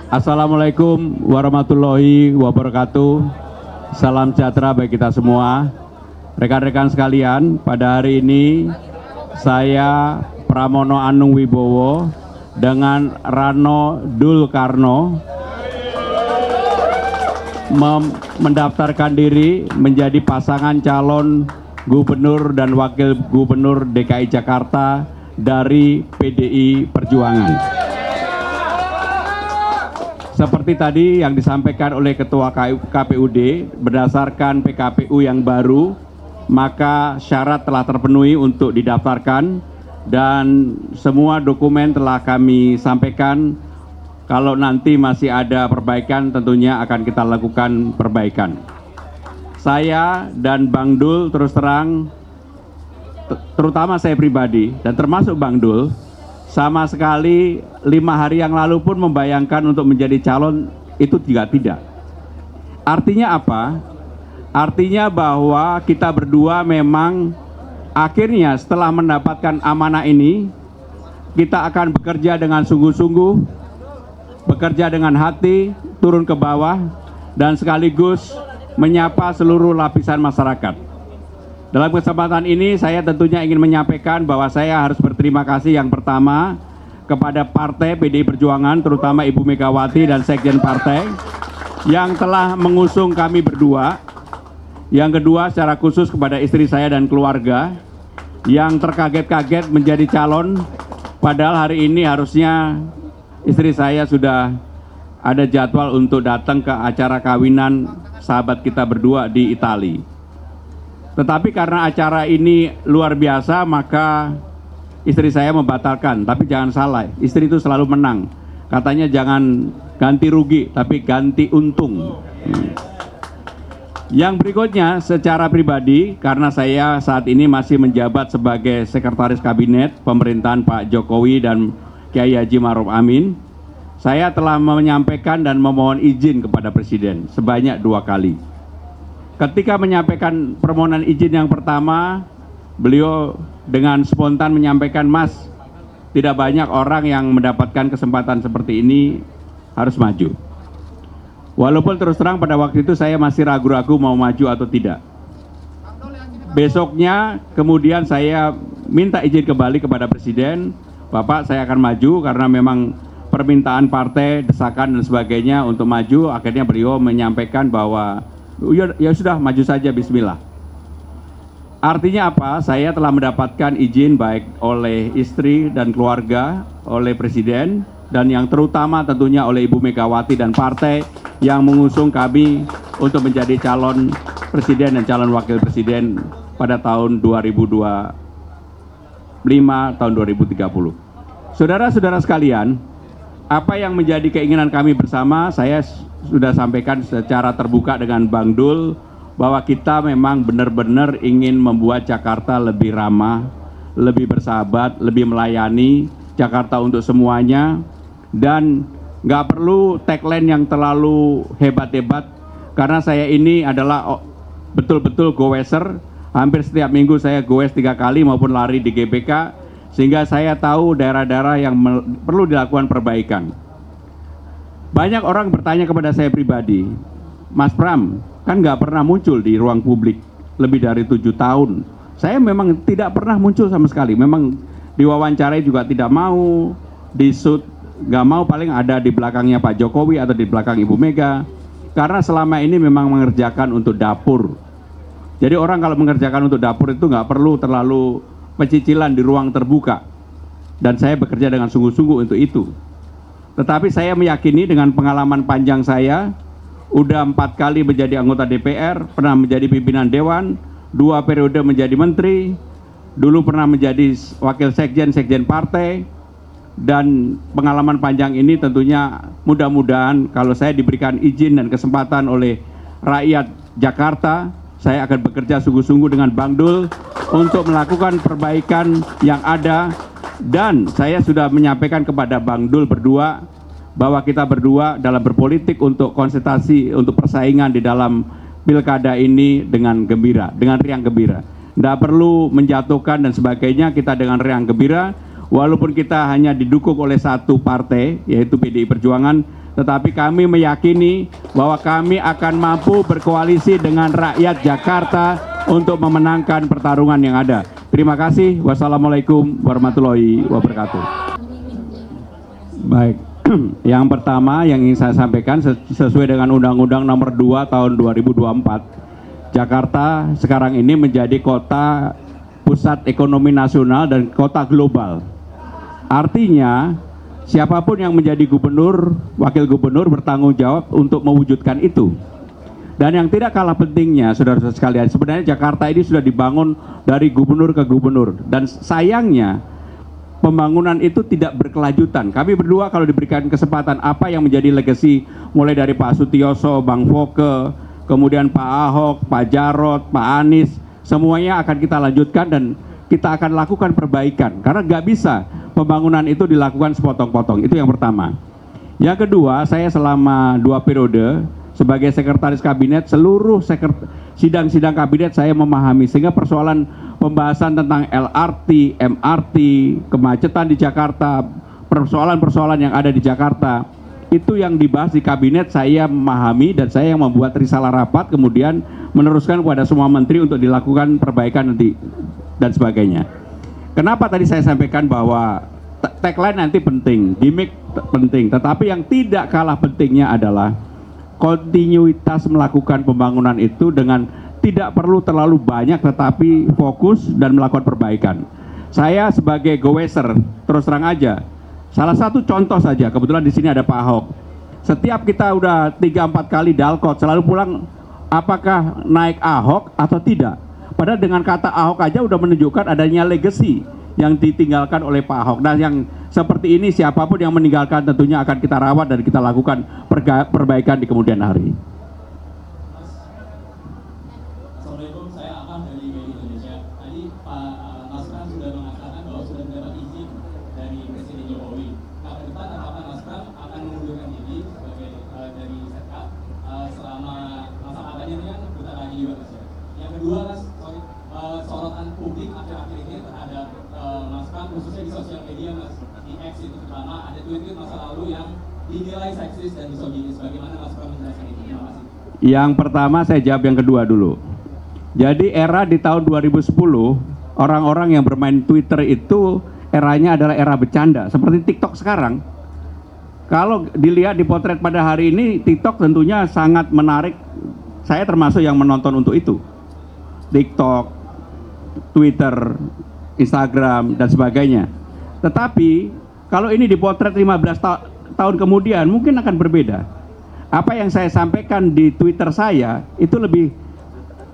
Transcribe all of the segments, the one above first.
Assalamualaikum warahmatullahi wabarakatuh. Salam sejahtera bagi kita semua. Rekan-rekan sekalian, pada hari ini saya Pramono Anung Wibowo dengan Rano Dul Karno mendaftarkan diri menjadi pasangan calon gubernur dan wakil gubernur DKI Jakarta dari PDI Perjuangan. Seperti tadi yang disampaikan oleh Ketua KPUD, berdasarkan PKPU yang baru, maka syarat telah terpenuhi untuk didaftarkan dan semua dokumen telah kami sampaikan. Kalau nanti masih ada perbaikan, tentunya akan kita lakukan perbaikan. Saya dan Bang Dul terus terang, terutama saya pribadi dan termasuk Bang Dul, sama sekali 5 hari yang lalu pun membayangkan untuk menjadi calon itu juga tidak. Artinya apa? Artinya bahwa kita berdua memang akhirnya setelah mendapatkan amanah ini, kita akan bekerja dengan sungguh-sungguh, bekerja dengan hati, turun ke bawah, dan sekaligus menyapa seluruh lapisan masyarakat. Dalam kesempatan ini saya tentunya ingin menyampaikan bahwa saya harus berterima kasih yang pertama kepada Partai PDI Perjuangan, terutama Ibu Megawati dan Sekjen Partai yang telah mengusung kami berdua. Yang kedua, secara khusus kepada istri saya dan keluarga yang terkaget-kaget menjadi calon, padahal hari ini harusnya istri saya sudah ada jadwal untuk datang ke acara kawinan sahabat kita berdua di Italia. Tetapi karena acara ini luar biasa, maka istri saya membatalkan. Tapi jangan salah, istri itu selalu menang. Katanya jangan ganti rugi, tapi ganti untung. Yang berikutnya, secara pribadi, karena saya saat ini masih menjabat sebagai Sekretaris Kabinet Pemerintahan Pak Jokowi dan Kiai Haji Ma'ruf Amin, saya telah menyampaikan dan memohon izin kepada Presiden sebanyak 2 kali. Ketika menyampaikan permohonan izin yang pertama, beliau dengan spontan menyampaikan, "Mas, tidak banyak orang yang mendapatkan kesempatan seperti ini, harus maju." Walaupun terus terang pada waktu itu saya masih ragu-ragu mau maju atau tidak. Besoknya kemudian saya minta izin kembali kepada Presiden, "Bapak, saya akan maju karena memang permintaan partai, desakan dan sebagainya untuk maju." Akhirnya beliau menyampaikan bahwa ya sudah, maju saja, bismillah. Artinya apa? Saya telah mendapatkan izin baik oleh istri dan keluarga, oleh Presiden, dan yang terutama tentunya oleh Ibu Megawati dan partai yang mengusung kami untuk menjadi calon presiden dan calon wakil presiden pada tahun 2025, tahun 2030. Saudara-saudara sekalian, apa yang menjadi keinginan kami bersama, saya sudah sampaikan secara terbuka dengan Bang Dul bahwa kita memang benar-benar ingin membuat Jakarta lebih ramah, lebih bersahabat, lebih melayani, Jakarta untuk semuanya, dan nggak perlu tagline yang terlalu hebat-hebat, karena saya ini adalah betul-betul goeser. Hampir setiap minggu saya goes 3 kali maupun lari di GBK, sehingga saya tahu daerah-daerah yang perlu dilakukan perbaikan. Banyak orang bertanya kepada saya pribadi, "Mas Pram, kan nggak pernah muncul di ruang publik lebih dari 7 tahun. Saya memang tidak pernah muncul sama sekali. Memang diwawancarai juga tidak mau, disut nggak mau, paling ada di belakangnya Pak Jokowi atau di belakang Ibu Mega. Karena selama ini memang mengerjakan untuk dapur. Jadi orang kalau mengerjakan untuk dapur itu nggak perlu terlalu pecicilan di ruang terbuka. Dan saya bekerja dengan sungguh-sungguh untuk itu. Tetapi saya meyakini dengan pengalaman panjang saya, udah 4 kali menjadi anggota DPR, pernah menjadi pimpinan Dewan, 2 periode menjadi menteri, dulu pernah menjadi wakil sekjen partai, dan pengalaman panjang ini tentunya mudah-mudahan kalau saya diberikan izin dan kesempatan oleh rakyat Jakarta, saya akan bekerja sungguh-sungguh dengan Bang Dul untuk melakukan perbaikan yang ada. Dan saya sudah menyampaikan kepada Bang Dul berdua bahwa kita berdua dalam berpolitik untuk konsentrasi, untuk persaingan di dalam pilkada ini dengan gembira, dengan riang gembira. Tidak perlu menjatuhkan dan sebagainya, kita dengan riang gembira. Walaupun kita hanya didukung oleh satu partai, yaitu PDI Perjuangan, tetapi kami meyakini bahwa kami akan mampu berkoalisi dengan rakyat Jakarta untuk memenangkan pertarungan yang ada. Terima kasih. Wassalamualaikum warahmatullahi wabarakatuh. Baik, yang pertama yang ingin saya sampaikan sesuai dengan Undang-Undang Nomor 2 Tahun 2024, Jakarta sekarang ini menjadi kota pusat ekonomi nasional dan kota global. Artinya, siapapun yang menjadi gubernur, wakil gubernur bertanggung jawab untuk mewujudkan itu. Dan yang tidak kalah pentingnya, saudara-saudara sekalian, sebenarnya Jakarta ini sudah dibangun dari gubernur ke gubernur. Dan sayangnya, pembangunan itu tidak berkelanjutan. Kami berdua kalau diberikan kesempatan apa yang menjadi legacy, mulai dari Pak Sutioso, Bang Foke, kemudian Pak Ahok, Pak Jarot, Pak Anies, semuanya akan kita lanjutkan dan kita akan lakukan perbaikan. Karena nggak bisa pembangunan itu dilakukan sepotong-potong. Itu yang pertama. Yang kedua, saya selama 2 periode sebagai sekretaris kabinet, seluruh sidang-sidang kabinet saya memahami, sehingga persoalan pembahasan tentang LRT, MRT, kemacetan di Jakarta, persoalan-persoalan yang ada di Jakarta, itu yang dibahas di kabinet saya memahami dan saya yang membuat risalah rapat, kemudian meneruskan kepada semua menteri untuk dilakukan perbaikan nanti dan sebagainya. Kenapa tadi saya sampaikan bahwa tagline nanti penting, gimmick penting, tetapi yang tidak kalah pentingnya adalah kontinuitas melakukan pembangunan itu dengan tidak perlu terlalu banyak tetapi fokus dan melakukan perbaikan. Saya sebagai goeser, terus terang aja, salah satu contoh saja, kebetulan di sini ada Pak Ahok. Setiap kita udah 3-4 kali dalkot, selalu pulang apakah naik Ahok atau tidak. Padahal dengan kata Ahok aja udah menunjukkan adanya legacy yang ditinggalkan oleh Pak Ahok. Nah, yang seperti ini siapapun yang meninggalkan tentunya akan kita rawat dan kita lakukan perbaikan di kemudian hari. Assalamualaikum, saya Ahmad dari BI Indonesia. Tadi Pak Nasran sudah mengatakan bahwa sudah mendapat izin dari Presiden Jokowi. Nah, ke depan apakah Nasran akan mengundurkan diri sebagai dari Sekap selama masa kampanye kan bentar lagi juga, Mas? Yang kedua, Mas, sorotan publik akhir-akhir ini terhadap Nasran, khususnya di sosial media, Mas, di X itu terutama ada tweet-tweet masa lalu yang dinilai seksis dan misoginis. Bagaimana Nasran menjelaskan itu? Terima kasih. Yang pertama saya jawab yang kedua dulu. Jadi era di tahun 2010, orang-orang yang bermain Twitter itu eranya adalah era bercanda, seperti TikTok sekarang. Kalau dilihat di potret pada hari ini, TikTok tentunya sangat menarik. Saya termasuk yang menonton untuk itu. TikTok, Twitter, Instagram, dan sebagainya. Tetapi, kalau ini dipotret 15 tahun kemudian, mungkin akan berbeda. Apa yang saya sampaikan di Twitter saya, itu lebih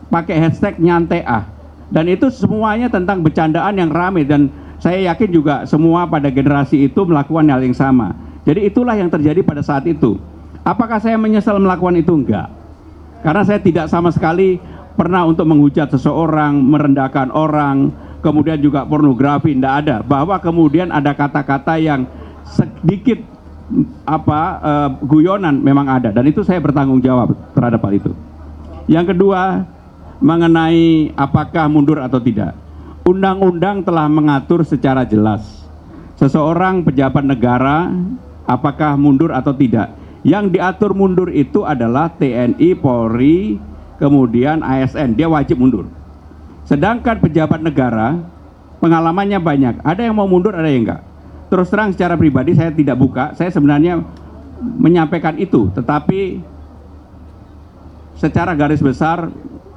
pakai hashtag nyantai ah. Dan itu semuanya tentang bercandaan yang ramai. Dan saya yakin juga semua pada generasi itu melakukan hal yang sama. Jadi itulah yang terjadi pada saat itu. Apakah saya menyesal melakukan itu? Enggak. Karena saya tidak sama sekali pernah untuk menghujat seseorang, merendahkan orang, kemudian juga pornografi, tidak ada. Bahwa kemudian ada kata-kata yang sedikit guyonan memang ada, dan itu saya bertanggung jawab terhadap hal itu. Yang kedua, mengenai apakah mundur atau tidak. Undang-undang telah mengatur secara jelas seseorang pejabat negara apakah mundur atau tidak. Yang diatur mundur itu adalah TNI, Polri, kemudian ASN, dia wajib mundur. Sedangkan pejabat negara pengalamannya banyak, ada yang mau mundur, ada yang enggak. Terus terang secara pribadi saya tidak buka, saya sebenarnya menyampaikan itu, tetapi secara garis besar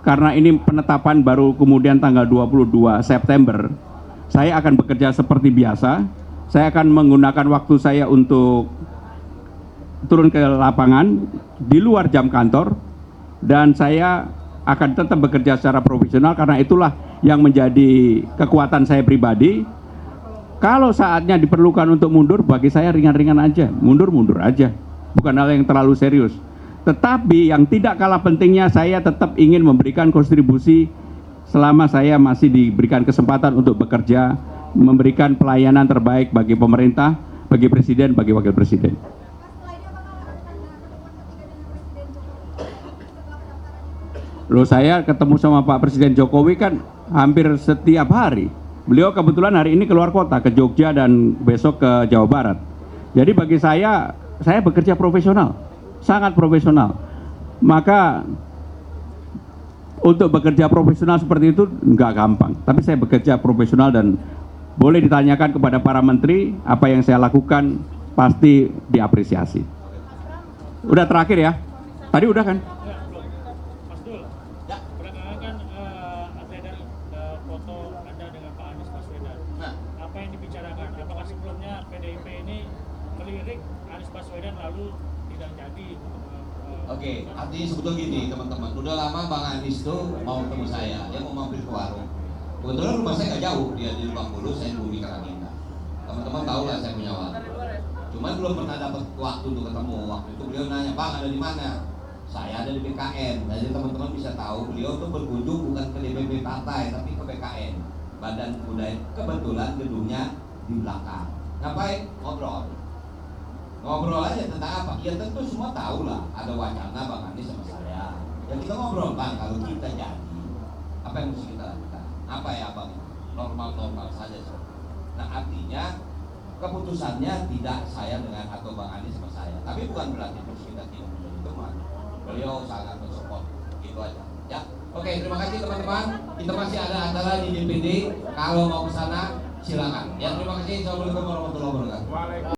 karena ini penetapan baru kemudian tanggal 22 September, saya akan bekerja seperti biasa. Saya akan menggunakan waktu saya untuk turun ke lapangan di luar jam kantor, dan saya akan tetap bekerja secara profesional karena itulah yang menjadi kekuatan saya pribadi. Kalau saatnya diperlukan untuk mundur, bagi saya ringan-ringan aja, mundur-mundur aja, bukan hal yang terlalu serius. Tetapi yang tidak kalah pentingnya, saya tetap ingin memberikan kontribusi selama saya masih diberikan kesempatan untuk bekerja, memberikan pelayanan terbaik bagi pemerintah, bagi presiden, bagi wakil presiden. Loh, saya ketemu sama Pak Presiden Jokowi kan hampir setiap hari. Beliau kebetulan hari ini keluar kota ke Jogja dan besok ke Jawa Barat. Jadi bagi saya saya bekerja profesional, sangat profesional. Maka untuk bekerja profesional seperti itu nggak gampang. Tapi saya bekerja profesional dan boleh ditanyakan kepada para menteri, apa yang saya lakukan pasti diapresiasi. Udah terakhir ya? Tadi udah kan? Mas Dul, belakangan kan ada foto Anda dengan Pak Anies Baswedan. Apa yang dibicarakan? Apakah sebelumnya PDIP ini melirik Anies Baswedan lalu tidak jadi? Oke, artinya sebetulnya gini teman-teman, udah lama Bang Anies tuh mau ketemu saya, dia mau mampir ke warung. Kebetulan rumah saya nggak jauh, dia di Lebak Bulus, saya di Bumi Karangina. Teman-teman tahu lah saya punya warung. Cuman belum pernah dapat waktu untuk ketemu. Waktu itu beliau nanya, Bang ada di mana? Saya ada di BKN. Jadi teman-teman bisa tahu beliau tuh berkunjung bukan ke DPP partai, tapi ke BKN, Badan Budaya. Kebetulan gedungnya di belakang. Ngapain? Ngobrol aja tentang apa? Ya tentu semua tahu lah, ada wacana Bang Anies sama saya. Ya kita ngobrol Bang, kalau kita jadi, apa yang mesti kita lakukan? Apa ya Bang? Normal-normal saja. Nah artinya keputusannya tidak saya dengan atau Bang Anies sama saya. Tapi bukan berarti terus kita tidak menjadi teman. Beliau sangat mensupport, itu aja. Ya, oke terima kasih teman-teman. Kita masih ada acara di DPD. Kalau mau ke sana silakan. Ya terima kasih. Assalamualaikum warahmatullahi wabarakatuh.